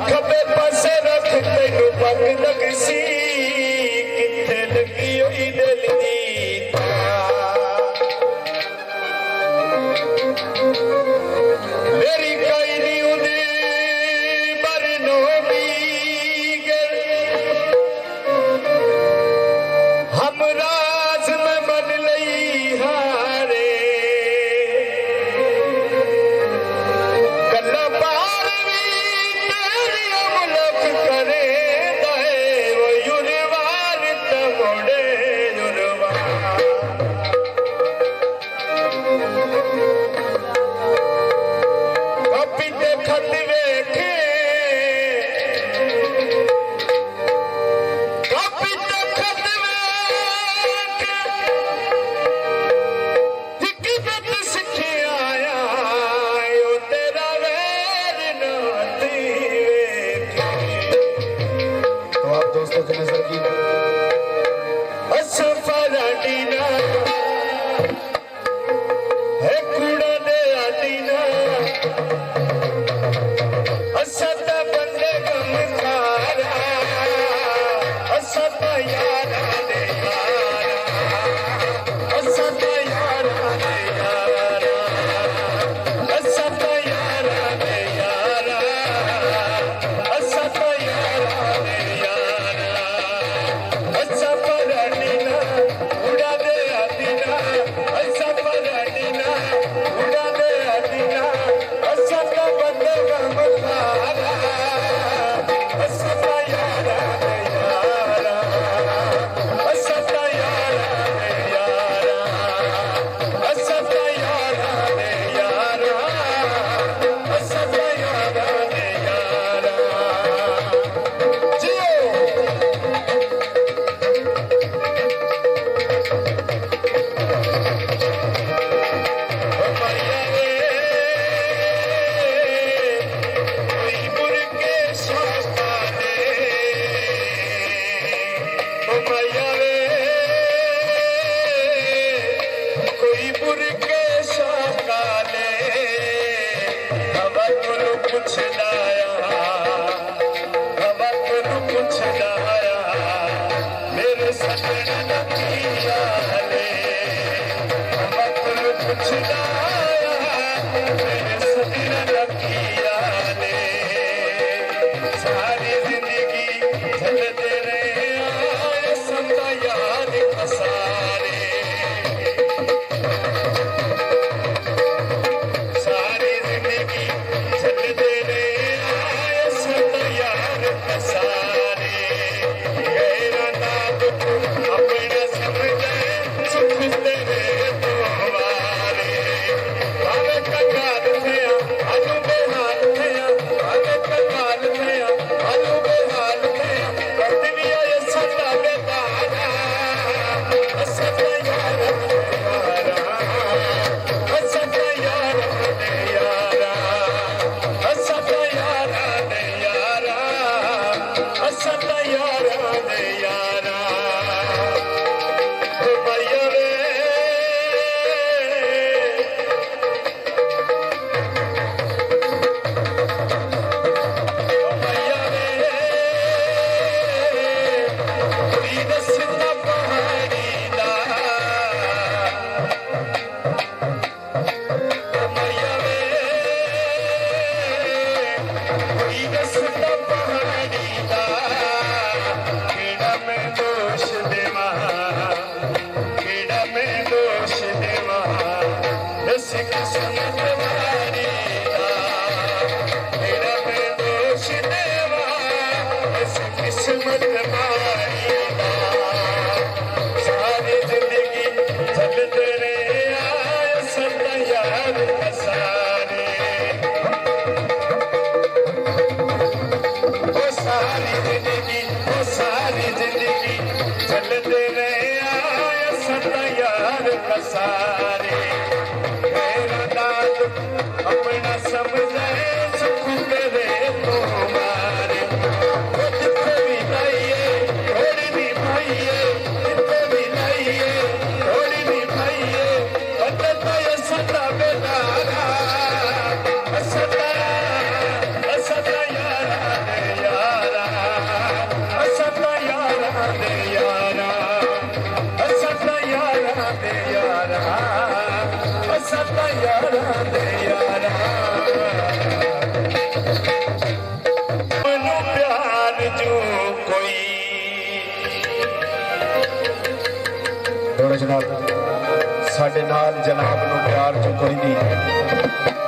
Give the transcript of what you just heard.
खबे पासे रख तेनू पग लगसी किथे लगी हुई दिल दी मेरी कई नहीं उदी बरनो बीगर हम राज में बन लई हारे कल्ला बार भी तेरी अमलक करे दे वो युरवार तमोड़े युरवा खत वेखे कपित खत वेखे हिकमत सिखे आया यो तेरा वैर नाती वेखे। तो आप दोस्तों की नजर की असफराडी ना है कूड़ा दे आती ना असत बंदे गमखारा असत यारा दे यारा असत यारा दे यारा असत यारा दे यारा असत यारा दे यारा असत रडीना उड़ा दे आदीना असत रडीना उड़ा दे आदीना असत बंदे गमखारा असत यारा दे यारा असत यारा दे यारा असत यारा दे यारा असत यारा दे यारा जियो मैया रे कोई मुर्गे सोता दे ओ मैया रे कोई मुर्गे सोता ले हवा कोलू पुछदा हवा कोलू पुछदा मेरे सजना नकिया ले हवा कोलू पुछदा मेरे सजना नकिया ले सारी जिंदगी झलते रहे आए संता याद पसारे सारी जिंदगी झलते रहे आए संता याद पसारे गैरा नाम अपना समझे सुख तेरे तो हमारे भावे कगाल थया आलू बेहाल थया भावे कगाल थया आलू बेहाल थया करदनी आए सदा बेदारा असत यारा असत यारा दे यारा असत यारा दे यारा असत यारा दे यारा ओ मैया रे मैया रे कोई दसदा पहाड़ी दा मैया रे कोई दसदा पहाड़ी दा केड़ा मैं दोष देवा केड़ा मैं दोष देवा दस किस्मत वारी दा केड़ा मैं दोष देवा दस किस्मत वारी दा सारी जिंदगी चलते रहे आए सदा याद पसारे ओ सारी जिंदगी चलते सारे मेरा दाद अपना समझे सुख करे तो मारे जिथे भी लाइए थोड़ी भी पाइए जिथे भी लाइए थोड़ी भी पाइए बदलता ये सदा बेदारा सदा सदा यारा यारा सदा यारा यारा सदा यारा यारा सदा यारा यारा मनु प्यार जो कोई जनाब साडे नाल जनाब नूं प्यार जो कोई नहीं